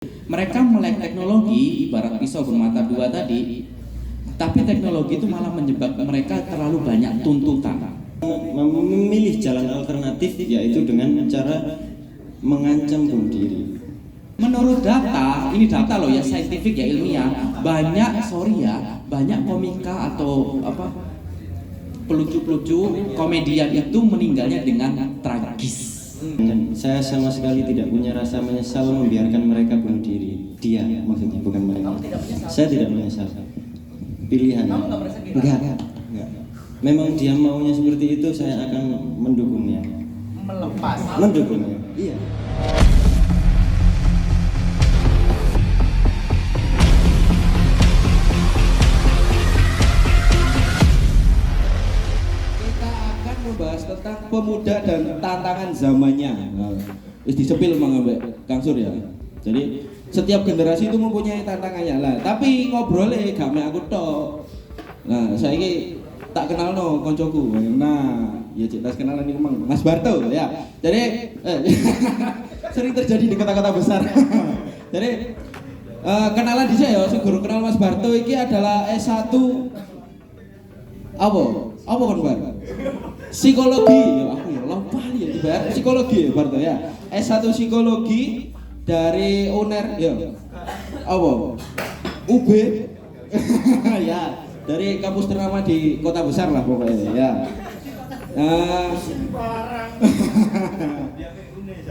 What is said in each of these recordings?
Mereka melek teknologi ibarat pisau bermata dua tadi, tapi teknologi itu malah menyebabkan mereka terlalu banyak tuntutan. Memilih jalan alternatif yaitu dengan cara mengancam bunuh diri. Menurut data, ini data loh ya, saintifik ya, ilmiah, banyak komika atau pelucu-pelucu komedian itu meninggalnya dengan tragis. Saya sama sekali tidak punya rasa menyesal membiarkan mereka bunuh diri. Dia maksudnya, bukan mereka. Saya tidak menyesal. Pilihan. Enggak. Memang dia maunya seperti itu, saya akan mendukungnya. Mendukungnya. Iya. Membahas tentang pemuda dan tantangan zamannya. Disepil mangambek Kang Surya. Jadi setiap generasi itu mempunyai tantangannya lah. Tapi ngobrolnya gak mek aku tok. Nah, saiki tak kenal no koncoku. Nah, ya cek tas kenalan ini emang Mas Barto ya. Jadi sering terjadi di kota-kota besar. Jadi kenalan di saya ya, sing guru kenal Mas Barto ini adalah S1 apa kan Bar? Psikologi, ya aku ya lupa ya dibayar psikologi ya Barto ya. S1 psikologi dari UNER ya. Apa? UB ya, dari kampus ternama di kota besar lah pokoknya ya.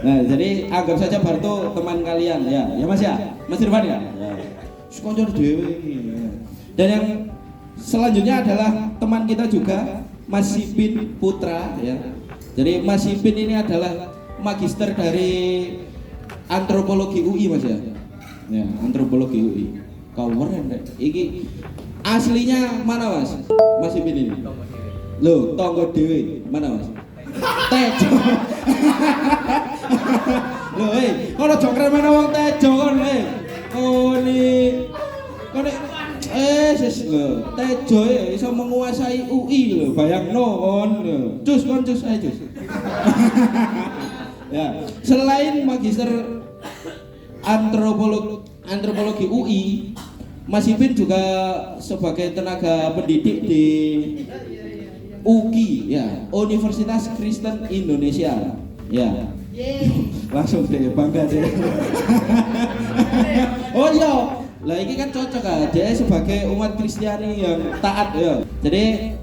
Nah, jadi anggap saja Barto teman kalian ya. Ya Mas ya? Mas Irfan ya? Ya. Sekonco dhewe iki. Dan yang selanjutnya adalah teman kita juga, Mas Sipin Putra ya. Jadi Mas Sipin ini adalah magister dari antropologi UI Mas ya. Ya, antropologi UI. Keren deh. Iki aslinya mana Mas? Mas Sipin ini. Loh, tonggo dhewe. Mana Mas? Tejo. Loh, kono jongkre mana wong Tejo kon ses lho, Tejo iso menguasai UI lho, bayangno kon. Cus ae cus. Ya, selain magister antropologi UI, Mas Ipin juga sebagai tenaga pendidik di UKI ya, Universitas Kristen Indonesia. Ya. Langsung deh bangga deh. Oh iya. Lah ini kan cocok kan, dia sebagai umat Kristiani yang taat ya. Jadi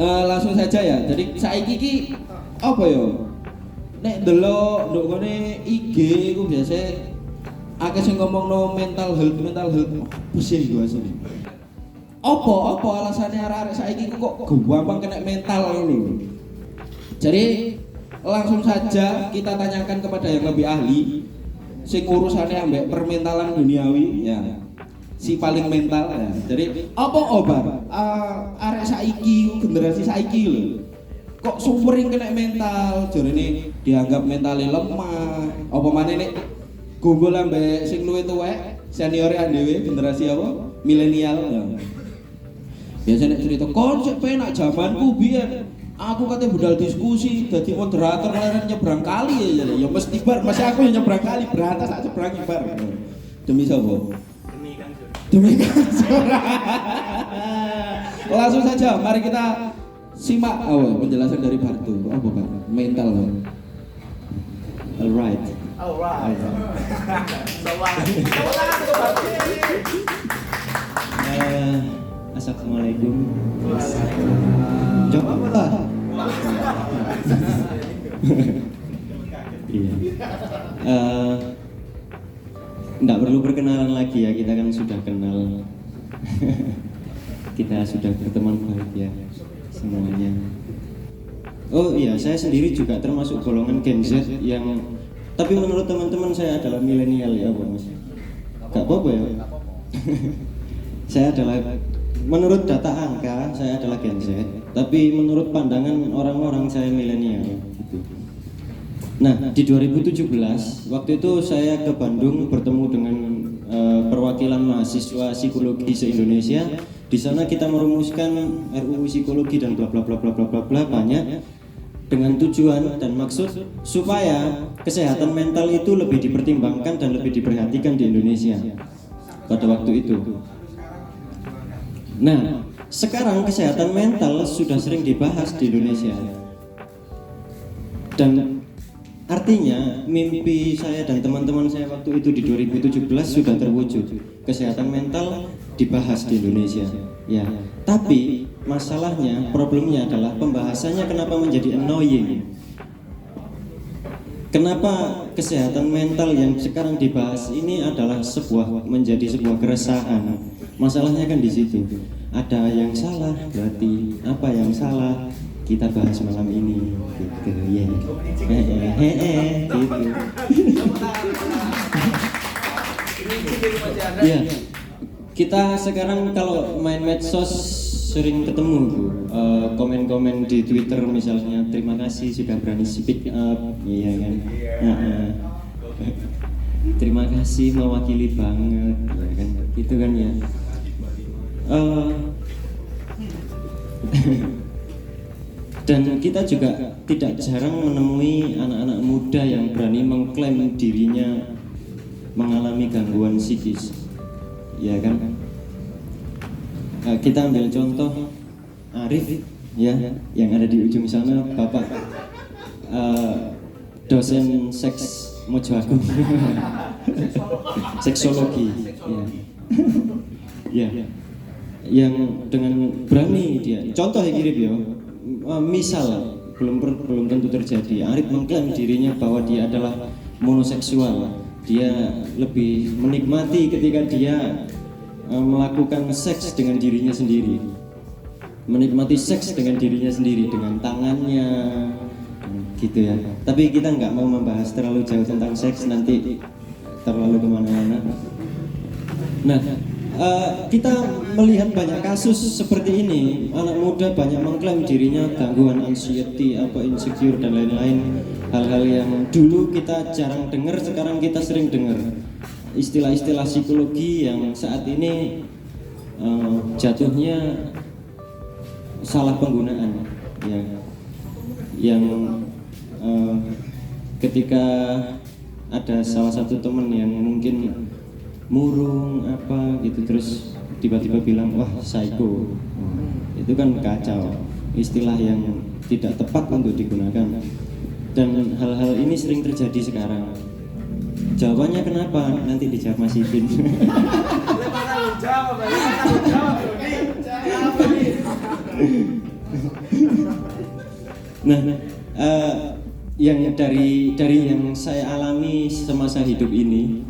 langsung saja ya. Jadi saiki iki apa ya? Nek delok nduk ngene IG iku biasa akeh sing ngomongno mental health. Pusing gua asline. Apa alasannya arek-arek saiki kok gampang kena mental ngono. Jadi langsung saja kita tanyakan kepada yang lebih ahli. Sing urusannya ambek permentalan duniawi ya, si paling mental ya. Jadi apa obat arek saiki generasi saiki lho kok sering kena mental, jarene dianggap mentalnya lemah apa maneh nek gombol ambek sing luwih tuwek seniore dhewe generasi apa milenial ya. Biasanya cerita konsep penak zamanku biyen aku katanya budal diskusi, jadi moderator leren nyebrang kali ya mesti bar, masih aku yang nyebrang kali, berantas tak nyebrang bar. Demi siapa? Demi Kansur. Langsung saja, mari kita simak penjelasan dari Barto. Apa Pak? Mental. Alright. Assalamualaikum. Jawab apa lah? Iya. Nggak perlu perkenalan lagi ya, kita kan sudah kenal. Kita sudah berteman baik ya semuanya. Oh iya, saya sendiri juga termasuk golongan Gen Z yang, tapi menurut teman-teman saya adalah milenial ya, Mas. Gak apa-apa ya. Saya adalah, menurut data angka saya adalah Gen Z, tapi menurut pandangan orang-orang saya milenial gitu. Nah, di 2017 waktu itu saya ke Bandung bertemu dengan perwakilan mahasiswa psikologi se-Indonesia. Di sana kita merumuskan RUU psikologi dan bla bla bla bla bla bla bla banyak. dengan tujuan dan maksud supaya kesehatan mental itu lebih dipertimbangkan dan lebih diperhatikan di Indonesia pada waktu itu. Nah, sekarang kesehatan mental sudah sering dibahas di Indonesia. Dan artinya mimpi saya dan teman-teman saya waktu itu di 2017 sudah terwujud. Kesehatan mental dibahas di Indonesia. Ya, tapi masalahnya, problemnya adalah pembahasannya kenapa menjadi annoying. Kenapa kesehatan mental yang sekarang dibahas ini adalah menjadi sebuah keresahan. Masalahnya kan di situ. Ada yang salah, berarti apa yang salah kita bahas malam ini gitu ya. Gitu. Ya. Kita sekarang kalau main medsos sering ketemu komen-komen di Twitter misalnya, terima kasih sudah berani speak up, iya kan. Terima kasih mewakili banget, ya kan. Gitu kan ya. Dan kita juga tidak jarang menemui anak-anak muda yang berani mengklaim dirinya mengalami gangguan psikis, ya kan? Kita ambil contoh Arif, ya, yang ada di ujung sana, Bapak dosen seks Mojo Agung, seksologi, ya, yang dengan berani dia. Contoh yang mirip ya. Misal belum tentu terjadi. Arif mengklaim dirinya bahwa dia adalah monoseksual. Dia lebih menikmati ketika dia melakukan seks dengan dirinya sendiri. Menikmati seks dengan dirinya sendiri, dengan tangannya, gitu ya. Tapi kita nggak mau membahas terlalu jauh tentang seks, nanti terlalu kemana-mana. Nah, kita melihat banyak kasus seperti ini. Anak muda banyak mengklaim dirinya gangguan anxiety, insecure dan lain-lain. Hal-hal yang dulu kita jarang dengar, sekarang kita sering dengar. Istilah-istilah psikologi yang saat ini jatuhnya salah penggunaan, ya. Yang ketika ada salah satu teman yang mungkin murung apa gitu terus tiba-tiba bilang wah psycho, itu kan kacau, istilah yang tidak tepat untuk digunakan. Dan hal-hal ini sering terjadi sekarang. Jawabannya kenapa? Nanti dijawab Mas Ipin. Nah, yang dari yang saya alami semasa hidup ini,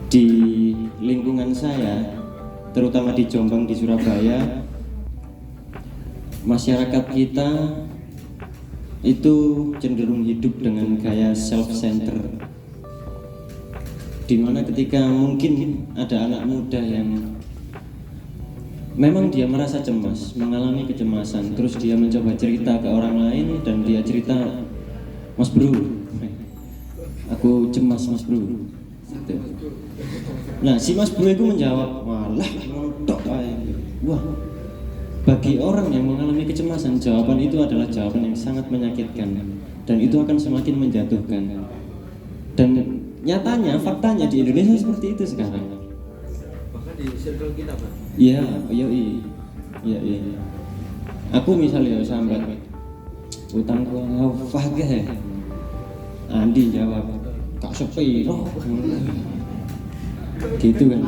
di lingkungan saya, terutama di Jombang, di Surabaya, masyarakat kita itu cenderung hidup dengan gaya self-center, dimana ketika mungkin ada anak muda yang memang dia merasa cemas, mengalami kecemasan, terus dia mencoba cerita ke orang lain dan dia cerita, Mas Bro, aku cemas Mas Bro. Nah, si Mas Bro itu menjawab, walah, nontok aja. Wah, bagi orang yang mengalami kecemasan, jawaban itu adalah jawaban yang sangat menyakitkan dan itu akan semakin menjatuhkan. Dan nyatanya, faktanya di Indonesia seperti itu sekarang. Bahkan di circle kita, Pak. Iya. Aku misalnya sambat, utangku fakih. Andi jawab, kak sepi loh. Gitu kan,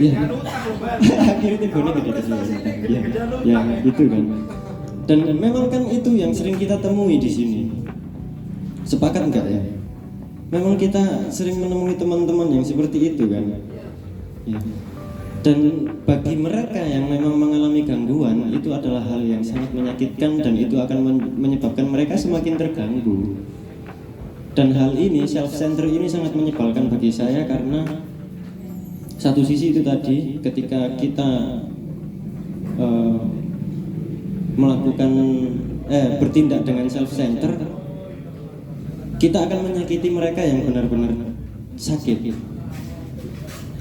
ya. Akhirnya teleponnya gede kesini, ya, gitu kan. Dan memang kan itu yang sering kita temui di sini. Sepakat enggak ya? Memang kita sering menemui teman-teman yang seperti itu kan. Ya. Dan bagi mereka yang memang mengalami gangguan, itu adalah hal yang sangat menyakitkan dan itu akan menyebabkan mereka semakin terganggu. Dan hal ini, self-center ini sangat menyebalkan bagi saya karena satu sisi itu tadi, ketika kita bertindak dengan self-center, kita akan menyakiti mereka yang benar-benar sakit.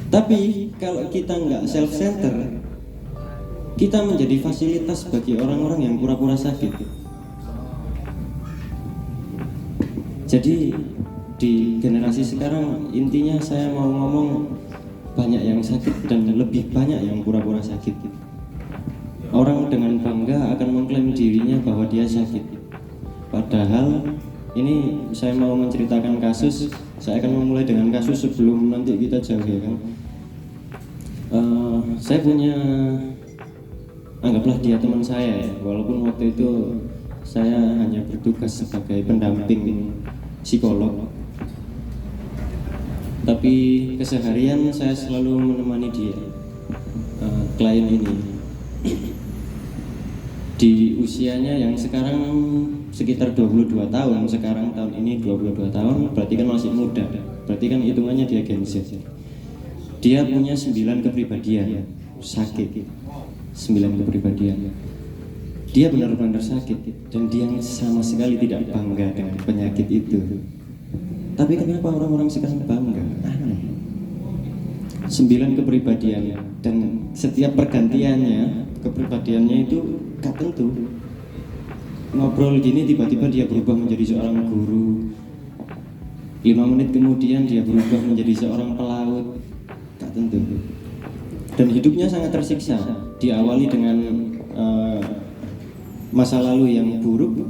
Tapi kalau kita nggak self-center, kita menjadi fasilitas bagi orang-orang yang pura-pura sakit. Jadi di generasi sekarang intinya saya mau ngomong banyak yang sakit dan lebih banyak yang pura-pura sakit. Orang dengan bangga akan mengklaim dirinya bahwa dia sakit. Padahal ini saya mau menceritakan kasus. Saya akan memulai dengan kasus sebelum nanti kita jauh ya kan. Saya punya, anggaplah dia teman saya ya, walaupun waktu itu saya hanya bertugas sebagai pendamping psikolog, tapi keseharian saya selalu menemani dia, klien ini di usianya yang sekarang sekitar 22 tahun. Sekarang tahun ini 22 tahun, berarti kan masih muda, berarti kan hitungannya dia Gen Z. Dia punya 9 kepribadian, sakit 9 kepribadian. Dia benar-benar sakit dan dia sama sekali tidak bangga dengan penyakit itu. Tapi kenapa orang-orang sekarang bangga? Aneh. 9 kepribadian dan setiap pergantiannya kepribadiannya itu gak tentu. Ngobrol gini tiba-tiba dia berubah menjadi seorang guru. 5 menit kemudian dia berubah menjadi seorang pelaut. Gak tentu. Dan hidupnya sangat tersiksa. Diawali dengan masa lalu yang buruk,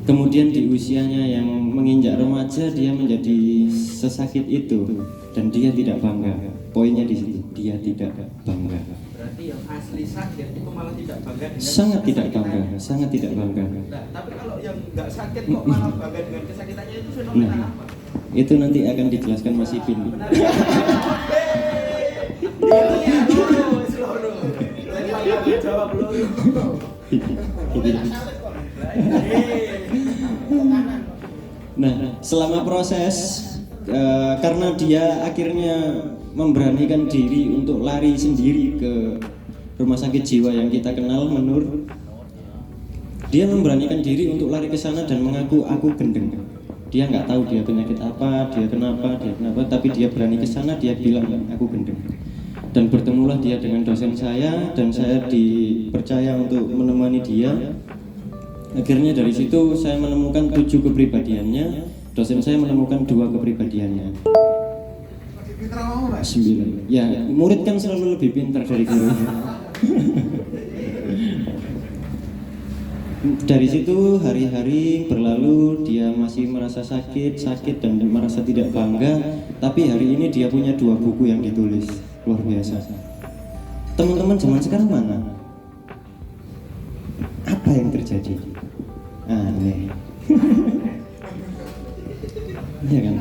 kemudian di usianya yang menginjak remaja dia menjadi sesakit itu dan dia tidak bangga. Poinnya di situ, dia tidak bangga. Berarti yang asli sakit itu malah tidak bangga dengan Sangat tidak bangga, kesakitannya. sangat tidak bangga. Nah, tapi kalau yang nggak sakit kok malah bangga dengan kesakitannya, itu fenomena Nah, apa? itu nanti akan dijelaskan Mas Ipin. Jawab lu. Nah, selama proses karena dia akhirnya memberanikan diri untuk lari sendiri ke rumah sakit jiwa yang kita kenal, Menur. Dia memberanikan diri untuk lari ke sana dan mengaku aku gendeng. Dia nggak tahu dia penyakit apa, dia kenapa, tapi dia berani ke sana, dia bilang aku gendeng. Dan bertemulah dia dengan dosen saya dan saya dipercaya untuk menemani dia. Akhirnya dari situ saya menemukan 7 kepribadiannya, dosen saya menemukan 2 kepribadiannya. 9. Ya, murid kan selalu lebih pintar dari guru. Dari situ hari-hari berlalu, dia masih merasa sakit dan merasa tidak bangga. Tapi hari ini dia punya 2 buku yang ditulis, luar biasa. Teman-teman zaman sekarang mana? Apa yang terjadi? Aneh. Iya kan?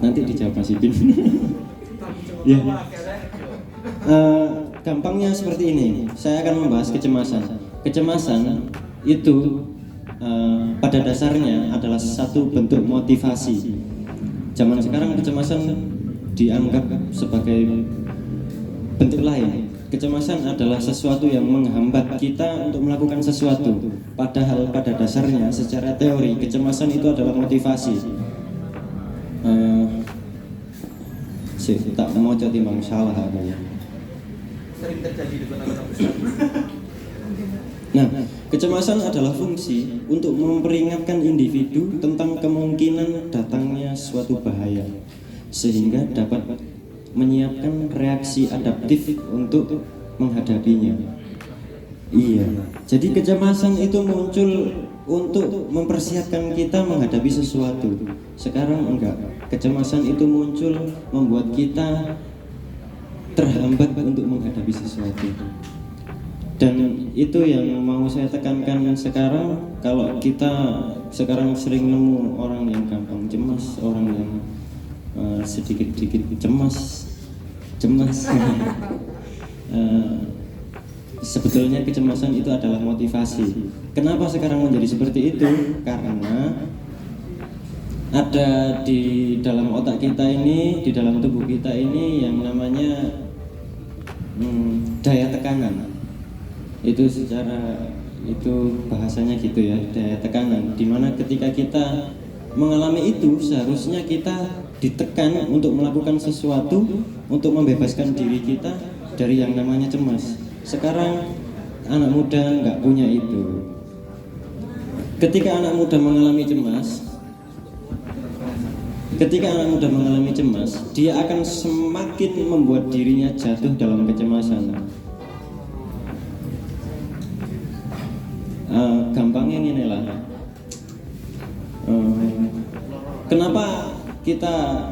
Nanti dijawab Mas Ipin. Ya. Gampangnya seperti ini. Saya akan membahas kecemasan. Kecemasan itu pada dasarnya adalah satu bentuk motivasi. Zaman sekarang kecemasan dianggap sebagai bentuk lain. Kecemasan adalah sesuatu yang menghambat kita untuk melakukan sesuatu. Padahal pada dasarnya secara teori kecemasan itu adalah motivasi. Tak mau timbang salah ya. Sering terjadi di kota-kota besar. Nah, kecemasan adalah fungsi untuk memperingatkan individu tentang kemungkinan datangnya suatu bahaya, sehingga dapat menyiapkan reaksi adaptif untuk menghadapinya. Iya, jadi kecemasan itu muncul untuk mempersiapkan kita menghadapi sesuatu. Sekarang enggak, kecemasan itu muncul membuat kita terhambat untuk menghadapi sesuatu. Dan itu yang mau saya tekankan sekarang. Kalau kita sekarang sering nemu orang yang gampang cemas, orang yang sedikit-sedikit cemas. Sebetulnya kecemasan itu adalah motivasi. Kenapa sekarang menjadi seperti itu? Karena ada di dalam otak kita ini, di dalam tubuh kita ini yang namanya daya tekanan. Itu bahasanya gitu ya, daya tekanan. Dimana ketika kita mengalami itu, seharusnya kita ditekan untuk melakukan sesuatu untuk membebaskan diri kita dari yang namanya cemas. Sekarang anak muda nggak punya itu. Ketika anak muda mengalami cemas, Ketika anak muda mengalami cemas, dia akan semakin membuat dirinya jatuh dalam kecemasan. Gampangnya ini lah. Kenapa kita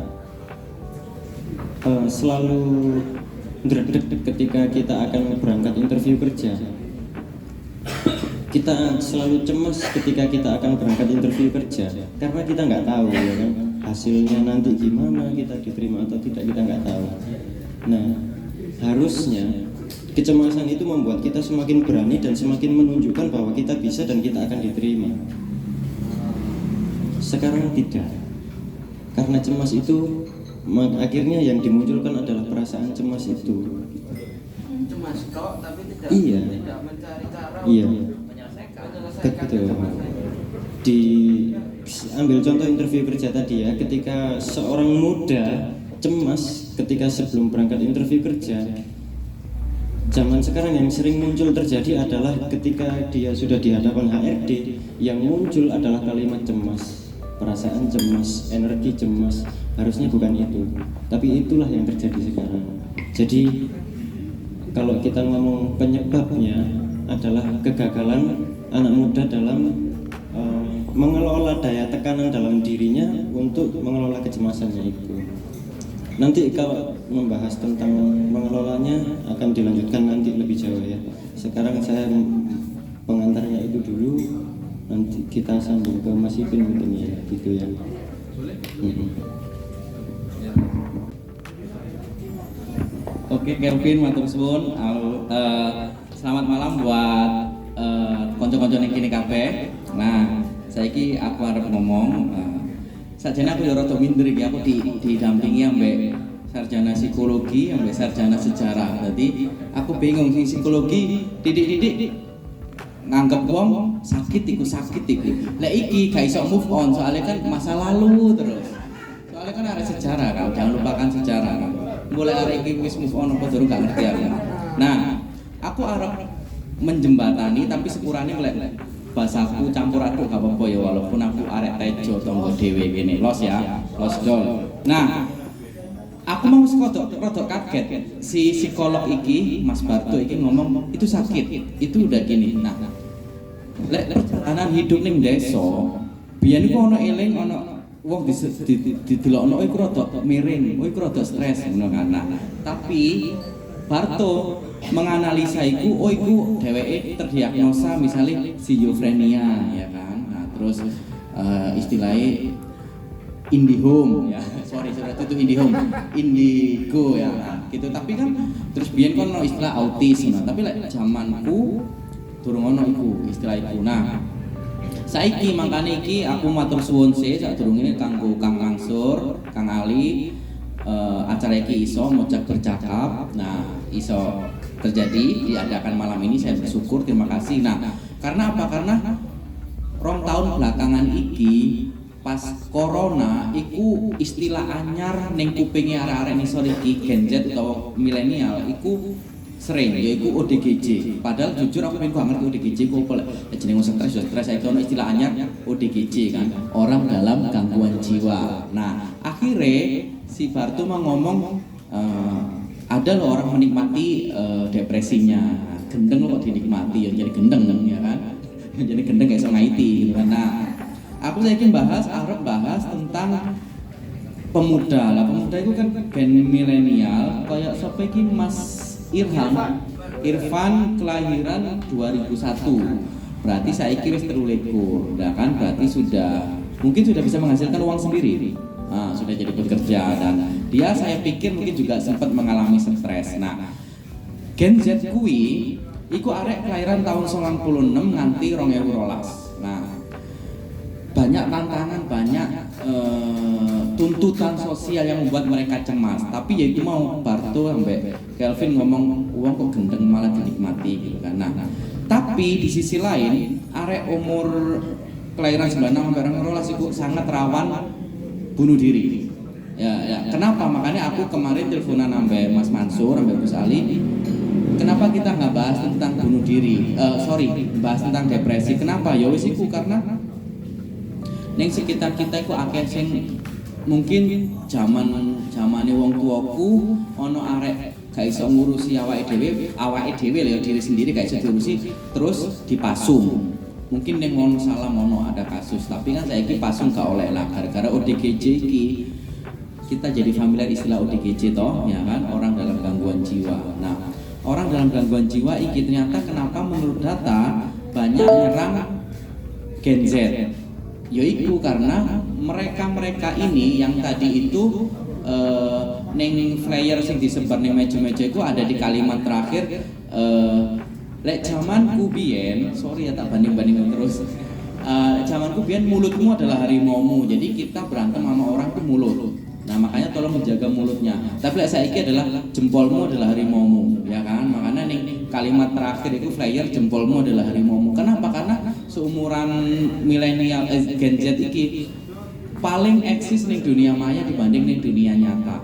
selalu ngedek ketika kita akan berangkat interview kerja? Kita selalu cemas ketika kita akan berangkat interview kerja karena kita nggak tahu ya kan, hasilnya nanti gimana, kita diterima atau tidak, kita nggak tahu. Nah, harusnya kecemasan itu membuat kita semakin berani dan semakin menunjukkan bahwa kita bisa dan kita akan diterima. Sekarang tidak, karena cemas itu akhirnya yang dimunculkan adalah perasaan cemas itu. Cemas kok, tapi tidak Iya. tidak mencari cara Iya. untuk menyelesaikan. Betul. Ambil contoh interview kerja tadi ya, ketika seorang muda cemas ketika sebelum berangkat interview kerja, zaman sekarang yang sering muncul terjadi adalah ketika dia sudah di hadapan HRD, yang muncul adalah kalimat cemas, perasaan cemas, energi cemas. Harusnya bukan itu, tapi itulah yang terjadi sekarang. Jadi kalau kita ngomong penyebabnya adalah kegagalan anak muda dalam mengelola daya tekanan dalam dirinya untuk mengelola kecemasannya itu. Nanti kalau membahas tentang mengelolanya akan dilanjutkan nanti lebih jauh ya. Sekarang saya pengantarnya itu dulu, nanti kita sambung ke Mas Ipin mungkin ya, gitu ya. Oke, Kelvin, matur suwun. Selamat malam buat konco-konco ning kene kabeh. Nah, saiki aku arep ngomong, sajane aku ya rada minder iki, aku didampingi ambek sarjana psikologi, ambek sarjana sejarah. Jadi aku bingung sing psikologi didik-didik nganggep wong sakit iku. Lek iki gak iso move on, soalnya kan masa lalu terus. Soalnya kan ada sejarah kan, jangan lupakan sejarah kan. Mulai hari ini wis move on apa durung gak ngerti aku. Nah, aku arep menjembatani tapi sepurane lek bahasaku campur aduk gak apa-apa ya, walaupun aku arek tejo tonggo dhewe gini. Los ya, los dol. Nah, aku mau rada kaget si psikolog iki, Mas Barto iki ngomong itu sakit. Itu udah gini. Nah, lek perjalanan hidup ning desa, biyen iku ana eling ana wong didelokno iku rada miring, iku rada stres ngono kan. Nah, tapi Barto menganalisa iku, oh iku dheweke terdiagnosa misalnya schizofrenia ya kan. Nah, terus istilahnya IndiHome ya. Sorry itu IndiHome. Indigo ya. Nah, gitu. Tapi kan terus biyen kon ono istilah autis. Nah, tapi lek zamanku durung ono iku istilah iku. Nah, saiki mangkane iki aku matur suwun sih sadurunge kanggo Kang Mansur, Kang Ali, acara iki iso mojak bercakap. Nah, iso terjadi diadakan malam ini, saya bersyukur, terima kasih. Nah, karena apa? Karena rong tahun belakangan iki pas corona iku istilah anyar ning kupinge arek-arek nisor iki Gen Z atau milenial iku sering yaiku ODGJ. Padahal jujur aku pengen banget ODGJ ku apa lek jenenge stres ya stres, saiki ono istilah anyar ODGJ kan, orang dalam gangguan jiwa. Nah, akhirnya si Bartu mau ngomong ada loh orang menikmati depresinya. Gendeng loh kok dinikmati ya, jadi gendeng ya kan. Jadi gendeng kayak so ngaiti gitu kan. Nah, aku saya ingin arep bahas tentang pemuda lah. Pemuda itu kan gen milenial kayak sapa iki Mas Irfan kelahiran 2001. Berarti saiki wis 23. Nah kan berarti mungkin sudah bisa menghasilkan uang sendiri. Nah, sudah jadi bekerja dan dia saya pikir mungkin juga sempat mengalami stres. Nah, Gen Z kuwi iku arek kelahiran tahun 96 nganti 2012. Nah, banyak tantangan, banyak tuntutan sosial yang membuat mereka cemas. Tapi ya itu mau Barto sampai Kelvin ngomong uang kok gendeng malah dinikmati gitu kan. Nah, tapi di sisi lain arek umur kelahiran 96 sampai 2012 itu sangat rawan bunuh diri. Ya, kenapa? Makanya aku kemarin teleponan sampai Mas Mansur, sampai Gus Ali. Kenapa kita nggak bahas tentang bunuh diri? Bahas tentang depresi. Kenapa? Ya wis iku karena neng sekitar kita iku akeh sing mungkin zamane wong tuaku ono arek gak iso ngurusi awake dhewe lho diri sendiri gak iso diurusi terus dipasung. Mungkin ning ngono salah ono ada kasus, tapi kan saiki pasung gak oleh lah gara-gara ODGJ iki. Kita jadi familiar istilah ODGJ toh, ya kan, orang dalam gangguan jiwa. Nah, orang dalam gangguan jiwa iki ternyata kenapa menurut data banyak nyerang Gen Z. Yaitu karena mereka ini yang tadi itu neng flyer sing disebar neng meja-meja itu ada di kalimat terakhir lek zamanku biyen, sorry ya tak banding-bandingkan terus. Zamanku biyen mulutmu adalah harimaumu. Jadi kita berantem sama orang tuh mulut. Nah, makanya tolong menjaga mulutnya. Tapi lek saiki adalah jempolmu adalah harimaumu, ya kan? Makanya nih kalimat terakhir itu flyer jempolmu adalah harimaumu. Kenapa? Karena seumuran milenial Gen Z iki paling eksis nih dunia maya dibanding nih dunia nyata.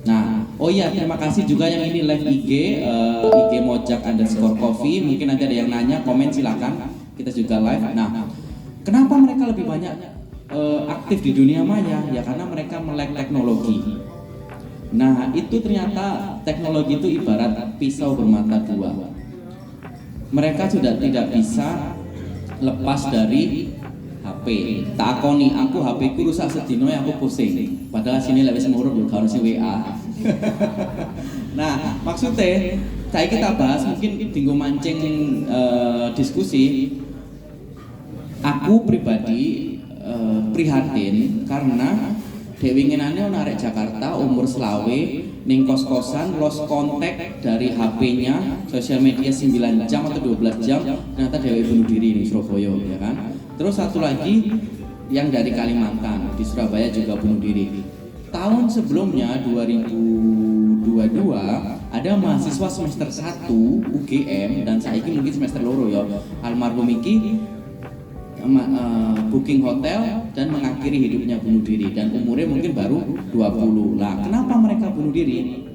Nah, oh iya, terima kasih juga yang ini live IG @mojak_coffee. Mungkin nanti ada yang nanya, komen silakan. Kita juga live. Nah, kenapa mereka lebih banyak aktif di dunia maya? Ya karena mereka melek teknologi. Nah, itu ternyata teknologi itu ibarat pisau bermata dua. Mereka sudah tidak bisa lepas dari HP. Tak akoni aku HP ku rusak sedino ya aku pusing. Padahal sini lek wis murup yo gak ono sing WA. Nah, maksudnya saya kita bahas mungkin dinggo mancing diskusi. Aku pribadi prihatin karena dewi ngenane ono arek Jakarta umur selawe ning kos-kosan lost kontak dari HP-nya sosial media 9 jam atau 12 jam ternyata dewi bunuh diri di Surabaya, ya kan. Terus satu lagi yang dari Kalimantan di Surabaya juga bunuh diri. Tahun sebelumnya 2022 ada mahasiswa semester 1 UGM dan saiki mungkin semester 2 ya. Almarhum iki booking hotel dan mengakhiri hidupnya bunuh diri dan umurnya mungkin baru 20 lah. Kenapa mereka bunuh diri?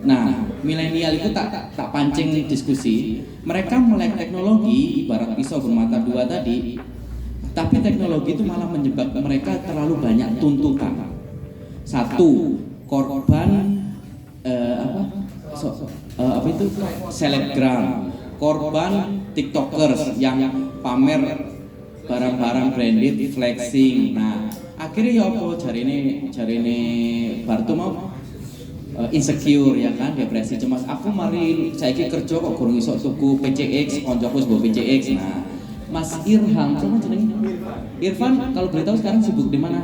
Nah, milenial itu tak pancing diskusi. Mereka melek teknologi ibarat pisau bermata dua tadi, tapi teknologi itu malah menyebabkan mereka terlalu banyak tuntutan. Satu, korban apa itu selebgram, korban tiktokers yang pamer barang-barang branded, flexing. Nah, akhirnya ya apa jarine Bartu mau insecure, ya kan, depresi, cemas. Aku mari saiki kerja kok gurung iso tuku PCX, koncoku wis mbok PCX. Nah, Mas Irfan, sama jenenge? Irfan kalau boleh tahu sekarang sibuk di mana?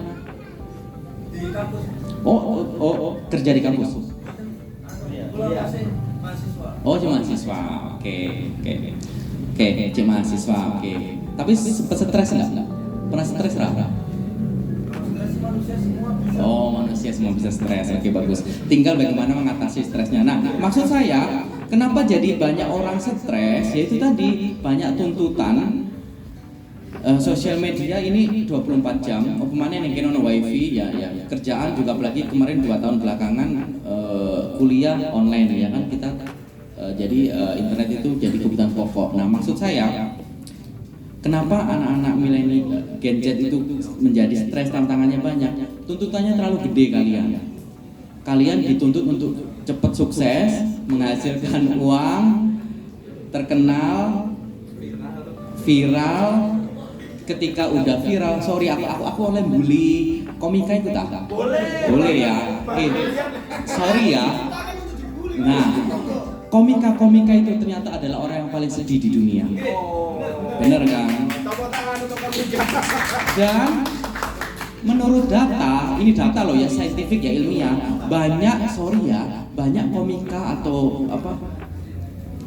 Di kampus. Oh, kerja di kampus. Iya. Mahasiswa. Oh, cuma mahasiswa. Oke, cuma mahasiswa. Oke. Tapi sempat stres enggak? Pernah stres enggak? Oh, manusia semua bisa stres. Oke, bagus. Tinggal bagaimana mengatasi stresnya. Nah, maksud saya, kenapa jadi banyak orang stres? Yaitu tadi banyak tuntutan. Sosial media ini 24 jam. Umpamanya ning kene ono wifi ya. Kerjaan juga apalagi kemarin 2 tahun belakangan kuliah online, ya kan, kita jadi internet itu jadi kebutuhan pokok. Nah, maksud saya, kenapa anak-anak milenial Gen Z itu menjadi stres, tantangannya banyak? Tuntutannya terlalu gede kalian. Kalian dituntut untuk cepat sukses, menghasilkan uang, terkenal, viral. Ketika udah viral, sorry aku oleh bully komika itu tak? Boleh ya. Sorry ya. Nah, komika itu ternyata adalah orang yang paling sedih di dunia. Bener kan? Dan menurut data, ini data loh ya, saintifik ya, ilmiah, banyak komika atau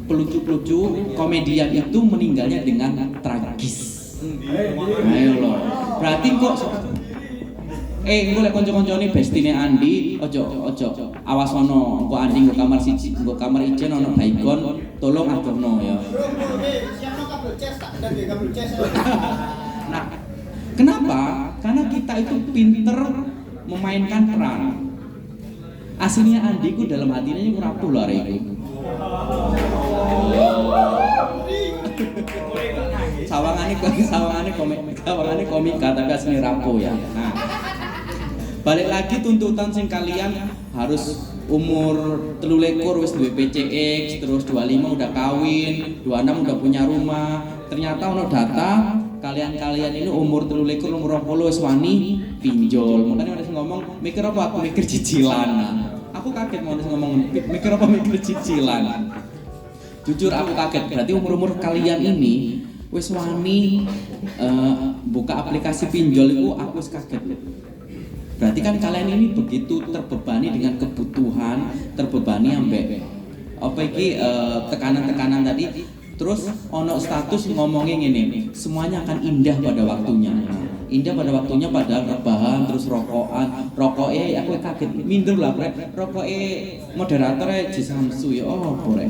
pelucu-pelucu komedian itu meninggalnya dengan tragis. Ayo loh, berarti kok gue lek kanca-kancane bestine Andi, ojo awas ono, kok Andi nggo kamar siji, nggo kamar ijen ono baygon, tolong adono ya. Nah, kenapa? Karena kita itu pinter memainkan peran. Aslinya Andi ku dalam hatinya yang rapuh loh hari itu. sawangane komika tapi asline rapo ya. Nah, balik lagi tuntutan sing kalian harus umur 23 wis duwe PCX, terus 25 udah kawin, 26 udah punya rumah. Ternyata ono data kalian ini umur 23 umur 20 wis wani pinjol. Makanya ada sing ngomong mikir apa aku mikir cicilan. Aku kaget mau ngomong mikir apa mikir cicilan. Jujur aku kaget. Berarti umur kalian ini wis wani buka aplikasi pinjol itu aku wis kaget. Berarti kan kalian ini begitu terbebani dengan kebutuhan, terbebani ambek apa iki tekanan-tekanan tadi. Terus ono status ngomongin ini, semuanya akan indah pada waktunya. Indah pada waktunya padahal rebahan terus rokokan. Rokoknya aku kaget, minder lah brek. Rokoknya moderatornya Ji Samsu ya boleh.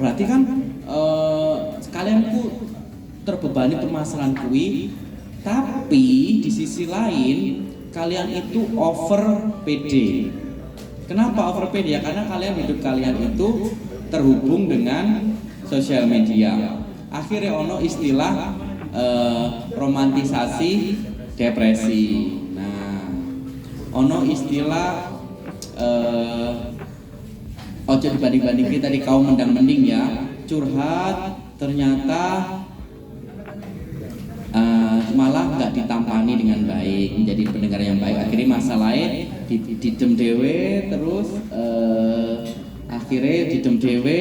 Berarti kan kalian ku terbebani permasalahan kui. Tapi di sisi lain kalian itu over PD. Kenapa over PD? Ya karena kalian hidup kalian itu terhubung dengan sosial media. Akhirnya ono istilah romantisasi depresi. Nah, ono istilah ojo dibanding-bandingin tadi kaum mendang-mending ya. Curhat ternyata malah nggak ditampani dengan baik, menjadi pendengar yang baik. Akhirnya masalahnya didem dewe terus akhirnya didem dewe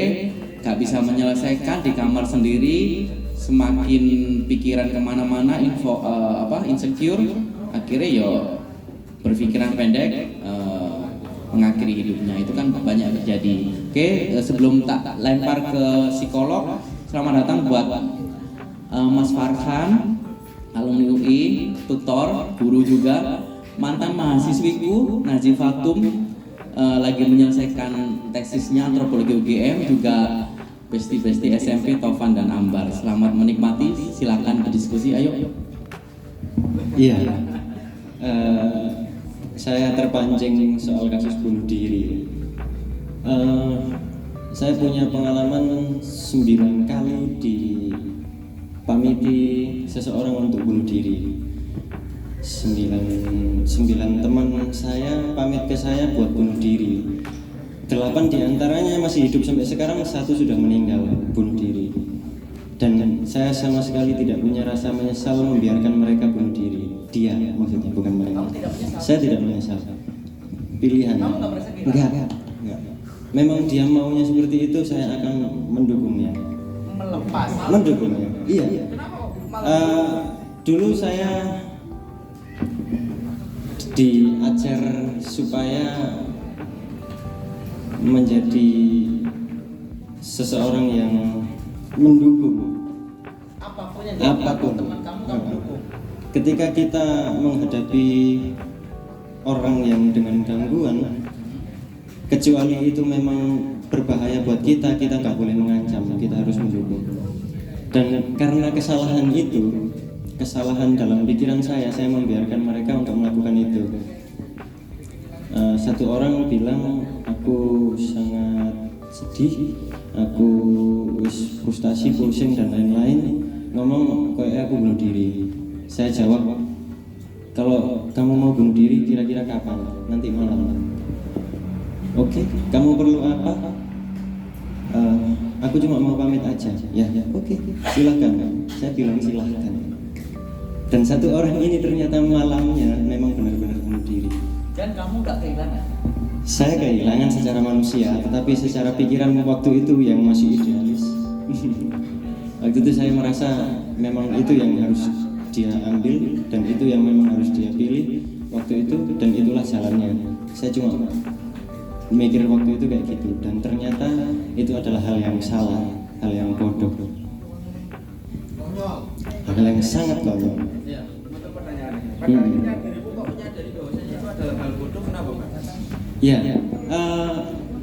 nggak bisa menyelesaikan di kamar sendiri, semakin pikiran kemana-mana, insecure, akhirnya yo berpikiran pendek, mengakhiri hidupnya. Itu kan banyak terjadi. Oke, sebelum tak lempar ke psikolog, selamat datang buat Mas Farhan, alumni UI, tutor, guru juga, mantan mahasiswiku Najib Fatum, lagi menyelesaikan tesisnya antropologi UGM, juga besti-besti SMP Tovan dan Ambar. Selamat menikmati, silakan berdiskusi, ayo. Iya, saya terpancing soal kasus bunuh diri. Saya punya pengalaman 9 kali dipamiti seseorang untuk bunuh diri. 9 teman saya pamit ke saya buat bunuh diri. 8 diantaranya masih hidup sampai sekarang, 1 sudah meninggal bunuh diri. Dan saya sama sekali tidak punya rasa menyesal membiarkan mereka bunuh diri. Dia maksudnya, bukan mereka. Saya tidak menyesal. Pilihan. Enggak. Memang dia maunya seperti itu, saya akan mendukungnya. Mendukungnya. Iya. Dulu saya diajar supaya menjadi seseorang yang mendukung apapun. Ketika kita menghadapi orang yang dengan gangguan, kecuali itu memang berbahaya buat kita nggak boleh mengancam, kita harus mendukung. Dan karena kesalahan dalam pikiran saya membiarkan mereka untuk melakukan itu. Satu orang bilang aku sangat sedih, aku frustasi, pusing dan lain-lain, ngomong kayak aku bunuh diri. Saya jawab, kalau kamu mau bunuh diri kira-kira kapan? Nanti malam. Oke, kamu perlu apa? Aku cuma mau pamit aja. Ya, oke, silakan. Saya bilang silakan. Dan satu orang ini ternyata malamnya memang benar-benar bunuh diri. Dan kamu nggak kehilangan? Saya kehilangan secara manusia, tetapi secara pikiran waktu itu yang masih idealis. Waktu itu saya merasa memang itu yang harus dia ambil dan itu yang memang harus dia pilih waktu itu, dan itulah jalannya. Saya cuma mikir waktu itu kayak gitu, dan ternyata itu adalah hal yang salah, hal yang bodoh, hal yang sangat konyol. Ya, untuk pertanyaannya. Pada akhirnya dirimu kok menyadari bahwasanya itu adalah hal bodoh, kenapa Pak? Ya,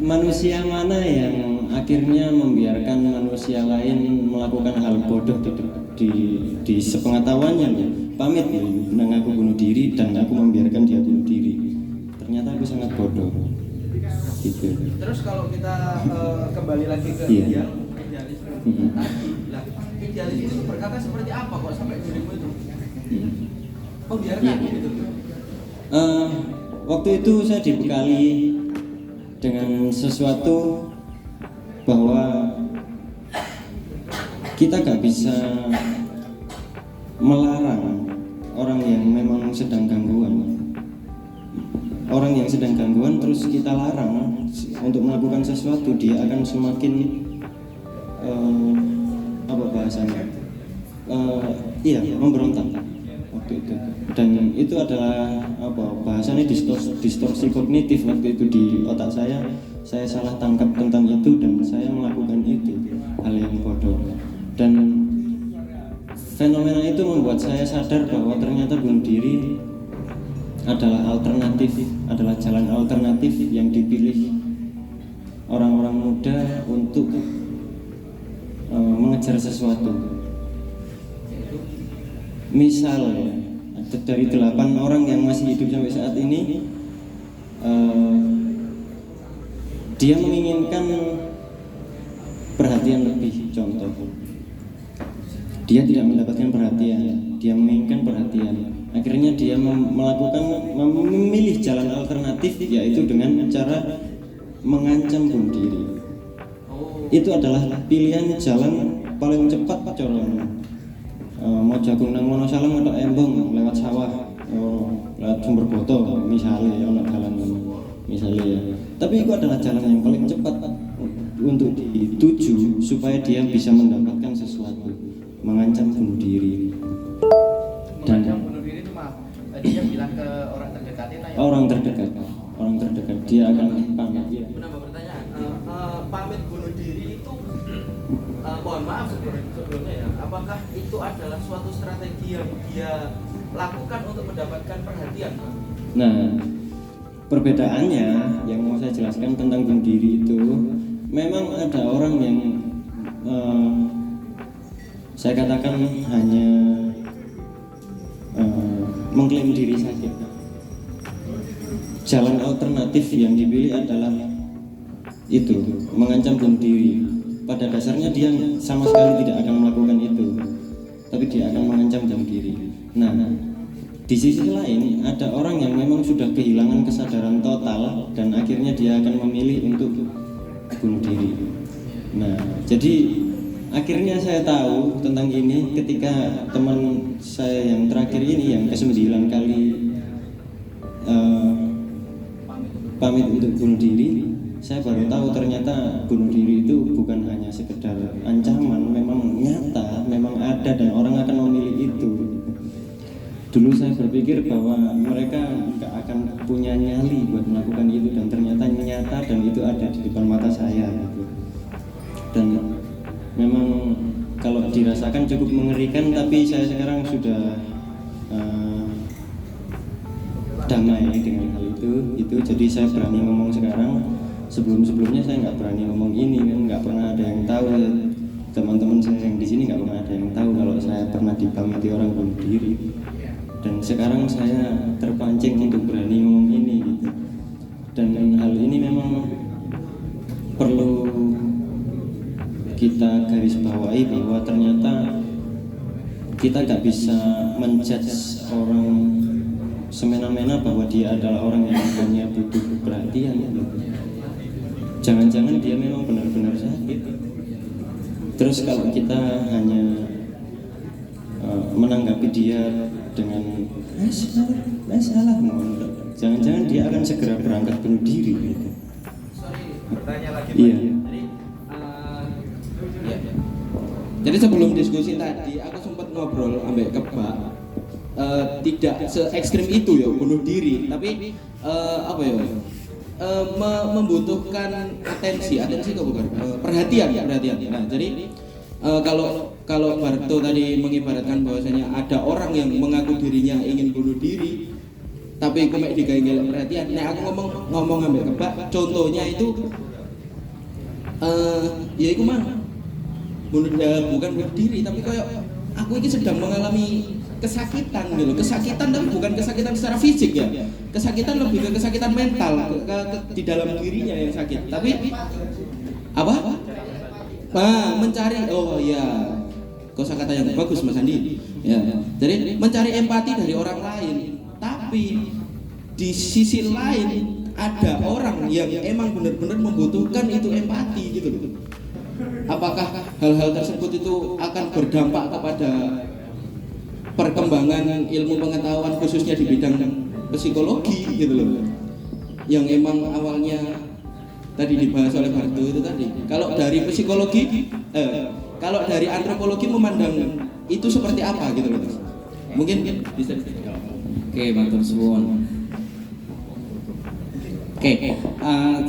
manusia mana yang akhirnya membiarkan manusia lain melakukan hal bodoh di sepengetahuannya, pamit nang aku bunuh diri dan aku membiarkan dia bunuh diri. Ternyata aku sangat bodoh. Gitu. Terus kalau kita kembali lagi ke Iya. idealisme tadi, idealismu itu berkata seperti apa kok sampai dirimu itu membiarkan Iya. gitu? Waktu itu saya dibekali dengan sesuatu bahwa kita gak bisa melarang orang yang memang sedang gangguan. Orang yang sedang gangguan terus kita larang untuk melakukan sesuatu, dia akan semakin apa bahasanya? Memberontak waktu itu. Dan itu adalah apa bahasanya distorsi kognitif waktu itu di otak saya. Saya salah tangkap tentang itu dan saya melakukan itu, hal yang bodoh. Dan fenomena itu membuat saya sadar bahwa ternyata bunuh diri adalah jalan alternatif yang dipilih orang-orang muda untuk mengejar sesuatu. Misal ya, dari 8 orang yang masih hidup sampai saat ini, dia menginginkan perhatian lebih. Contoh, dia tidak mendapatkan perhatian, dia menginginkan perhatian. Akhirnya dia memilih jalan alternatif, yaitu dengan cara mengancam bunuh diri. Itu adalah pilihan jalan paling cepat colong. Mau jagung nang Wonosalam atau Embong lewat sawah, lewat Sumber Boto misalnya, jalan misalnya ya. Tapi itu adalah jalan yang paling cepat untuk dituju supaya dia bisa mendapatkan sesuatu, mengancam bunuh diri. Dan Mengancam bunuh diri itu maaf, dia bilang ke orang terdekat itu ya? orang terdekat dia akan pamit. Ya. Menambah pertanyaan, pamit bunuh diri itu mohon maaf sebelumnya ya, apakah itu adalah suatu strategi yang dia lakukan untuk mendapatkan perhatian? Nah, perbedaannya yang mau saya jelaskan tentang bunuh diri itu, memang ada orang yang saya katakan hanya mengklaim diri sakit. Jalan alternatif yang dipilih adalah itu, mengancam bunuh diri. Pada dasarnya dia sama sekali tidak akan melakukan itu, tapi dia akan mengancam bunuh diri. Nah, di sisi lain ada orang yang memang sudah kehilangan kesadaran total dan akhirnya dia akan memilih untuk bunuh diri. Nah, jadi akhirnya saya tahu tentang ini ketika teman saya yang terakhir ini, yang ke-9 kali pamit untuk bunuh diri. Saya baru tahu ternyata bunuh diri itu bukan hanya sekedar ancaman, memang nyata, memang ada dan orang akan memilih itu. Dulu saya berpikir bahwa mereka nggak akan punya nyali buat melakukan itu, dan ternyata nyata dan itu ada di depan mata saya gitu. Dan memang kalau dirasakan cukup mengerikan, tapi saya sekarang sudah damai dengan hal itu. Jadi saya berani ngomong sekarang. Sebelumnya saya nggak berani ngomong ini kan, nggak pernah ada yang tahu. Teman-teman saya yang di sini nggak pernah ada yang tahu kalau saya pernah dipamiti orang bunuh diri. Dan sekarang saya terpancing untuk berani ngomong ini gitu. Dan hal ini memang perlu kita garis bawahi bahwa ternyata kita nggak bisa menjudge orang semena-mena bahwa dia adalah orang yang hanya butuh perhatian gitu. Jangan-jangan dia memang benar-benar sakit. Terus kalau kita hanya menanggapi dia dengan masalah, jangan-jangan dia akan segera berangkat bunuh diri gitu. Bertanya lagi Iya. Jadi sebelum diskusi tadi aku sempat ngobrol ambek Kebak, tidak se ekstrim itu ya bunuh diri, tapi apa ya, membutuhkan atensi kok bukan, perhatian. Nah jadi kalau Barto tadi mengibaratkan bahwasanya ada orang yang mengaku dirinya ingin bunuh diri, tapi aku mek digawe perhatian. Nah aku ngomong ambek Kebak, contohnya itu ya iku mah bukan bunuh diri, tapi kayak aku ini sedang mengalami kesakitan gitu. Kesakitan tapi bukan kesakitan secara fisik ya. Kesakitan lebih ke kesakitan mental, di dalam dirinya yang sakit. Tapi apa? Mencari, oh ya, kosakata yang bagus Mas Andi. Ya. Jadi mencari empati dari orang lain, tapi di sisi lain ada orang yang emang benar-benar membutuhkan itu empati gitu loh. Apakah hal-hal tersebut itu akan berdampak kepada perkembangan ilmu pengetahuan khususnya di bidang psikologi gitu loh, yang emang awalnya tadi dibahas oleh Barto itu tadi. Kalau dari psikologi, kalau dari antropologi memandang itu seperti apa gitu loh Mas? Mungkin bisa dijawab. Oke, matur suwun. Oke,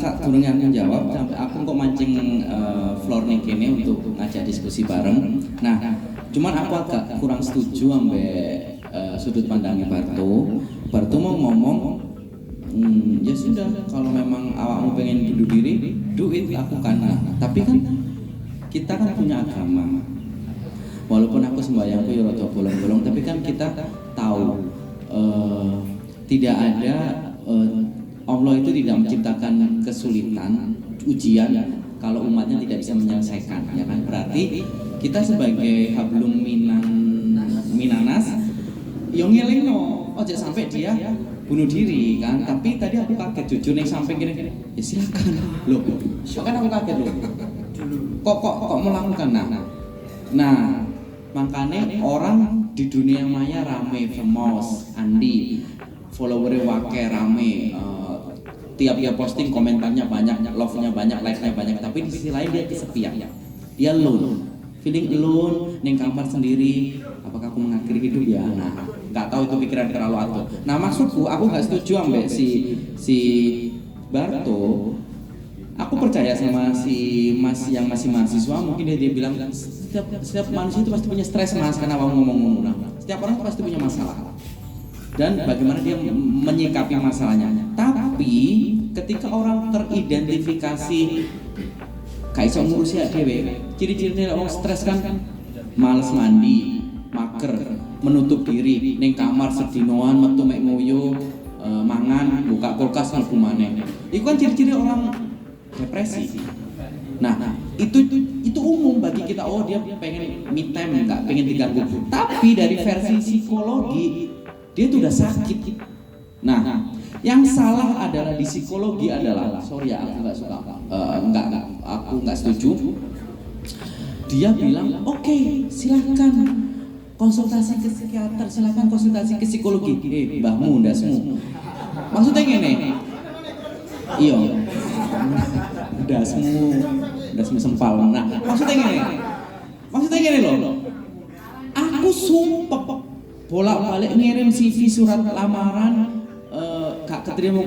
saat durungnya menjawab, sampai aku kok mancing floor nih kene untuk ngajak diskusi bareng. Nah, cuman aku agak kurang setuju ambek sudut pandangnya Barto. Barto mau ngomong, ya sudah, kalau memang awakmu pengen bunuh diri, do it, lakukan. Tapi kan kita kan punya agama. Walaupun aku sembahyangku ya rada bolong-bolong, tapi kan kita tahu tidak ada Allah itu tidak menciptakan kesulitan, ujian kalau umatnya tidak bisa menyelesaikan, ya kan? Berarti kita sebagai hablum minanas, yang ngelingno, ojo sampai dia bunuh diri kan? Tapi tadi aku kaget jujur nih sampai gini, ya silakan, loh, kan aku kaget loh, kok melakukan, nah, makanya orang di dunia maya rame, famous, Andi, followernya wake rame. Tiap dia posting komentarnya banyak, love-nya banyak, like-nya banyak, tapi di sisi lain dia kesepian. Dia alone, feeling alone, neng kamar sendiri. Apakah aku mengakhiri hidup ya? Nah, nggak tahu itu pikiran terlalu atuh. Nah, maksudku aku nggak setuju ambek si Barto. Aku percaya sama si Mas yang masih mahasiswa, mungkin dia bilang setiap manusia itu pasti punya stres Mas, karena kamu ngomong. Nah, setiap orang pasti punya masalah. Dan bagaimana dia menyikapi masalahnya. Tapi ketika orang teridentifikasi kayak iso ngurusi dhewe, ciri-cirinya orang stres kan males mandi, mager, menutup diri ning kamar sedinoan metu mek ngoyo, mangan, buka kulkas mlebu maneh. Iku kan ciri-ciri orang depresi. Nah, itu umum bagi kita. Oh, dia pengen me time, enggak pengen diganggu. Tapi dari versi psikologi dia tuh udah sakit. Nah, yang salah adalah di psikologi adalah, sorry ya, aku nggak suka, aku nggak setuju. Dia bilang, oke, silakan konsultasi ke psikiater, silakan konsultasi ke psikologi. Mbahmu, ndasmu. Maksudnya gini, iya, ndasmu sempal. Nah, maksudnya gini loh. Aku sumpah bolak-balik ngirim CV surat lamaran, gak keterima.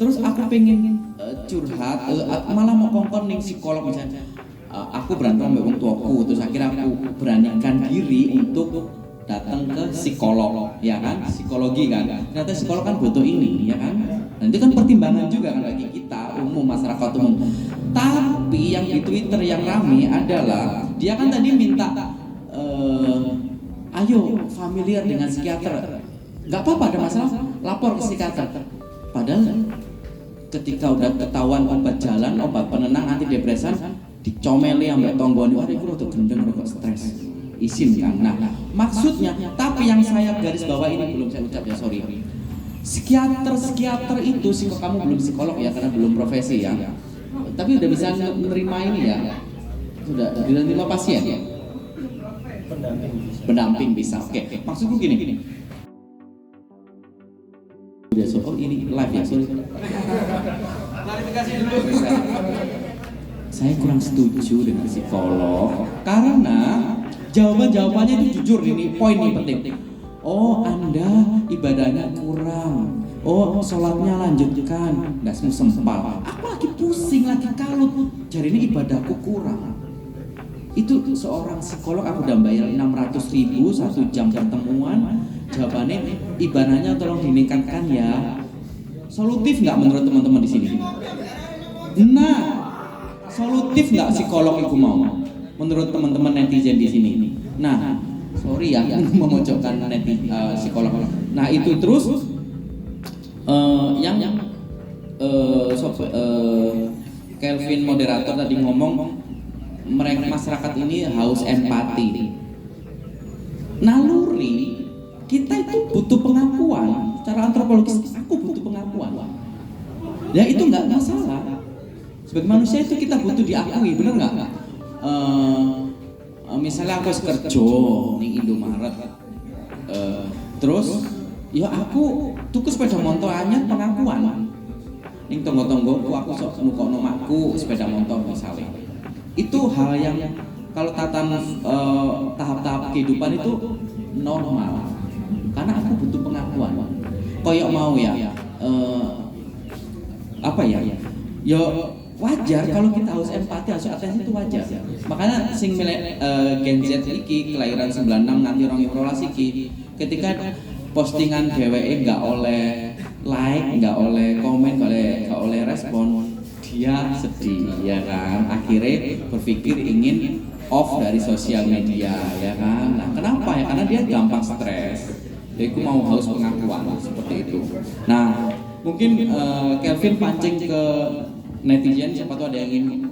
Terus aku pengen curhat, malah mau kongkon ning psikolog misalnya. Aku berantem sama wong tuaku, terus akhirnya aku beranikan diri untuk datang ke psikolog, ya kan? Psikologi kan. Ternyata psikolog kan butuh ini, ya kan? Dan itu kan pertimbangan juga kan bagi kita umum, masyarakat umum. Tapi yang di Twitter yang rame adalah dia kan tadi minta ayo familiar dengan psikiater, nggak apa-apa, ada masalah lapor ke psikiater. Padahal ketika udah ketahuan obat jalan, obat penenang antidepresan dicomeli ambek tonggone, wah itu rada gendeng, rada stres, izin kan. Nah, maksudnya, tapi yang saya garis bawah ini belum saya ucap ya, sorry. Psikiater itu, kamu belum psikolog ya karena belum profesi ya. Tapi udah bisa menerima ini ya, sudah menerima pasien ya. Pendamping bisa. Oke. Maksudku gini. Oh ini live ya, sorry. Klarifikasi dulu. Saya kurang setuju dengan psikolog karena jawabannya itu jujur, ini poin ini penting. Oh, Anda ibadahnya kurang. Oh, sholatnya lanjutkan. Nggak sempal. Aku lagi pusing, lagi kalut. Jadi ini ibadahku kurang. Itu seorang psikolog aku udah bayar 600.000 1 jam pertemuan. Jawabannya ibadahnya tolong ditingkatkan ya. Solutif nggak menurut teman-teman di sini? Nah, solutif nggak psikolog itu mau? Menurut teman-teman netizen di sini? Nah, sorry ya, memojokkan psikolog. Nah itu terus Kelvin moderator tadi ngomong mereka masyarakat ini haus empati. Naluri kita itu butuh pengakuan. Secara antropologis aku butuh pengakuan. Ya itu nggak masalah. Sebagai manusia itu kita butuh diakui, bener nggak? Misalnya aku kerja ning Indomaret, terus ya aku tuku sepeda motor anyar pengakuan. Ning tonggo-tonggoku aku sok nukono makku sepeda motor misalnya. Itu hal yang kalau tahap-tahap kehidupan itu normal. Karena aku butuh pengakuan. Koyok mau ya, apa ya? Ya wajar kalau kita harus empati, harus atensi itu wajar. Makanya sing Gen Z iki kelahiran 96 nganti 2012 iki ketika postingan dheweke nggak oleh like, nggak oleh komen, nggak oleh respon, dia sedih ya kan. Akhirnya berpikir ingin off dari sosial media ya kan. Nah, kenapa ya? Karena dia gampang stres. Jadi aku mau haus pengakuan seperti itu. Nah, mungkin Kelvin pancing ke netizen, siapa tuh ada yang ingin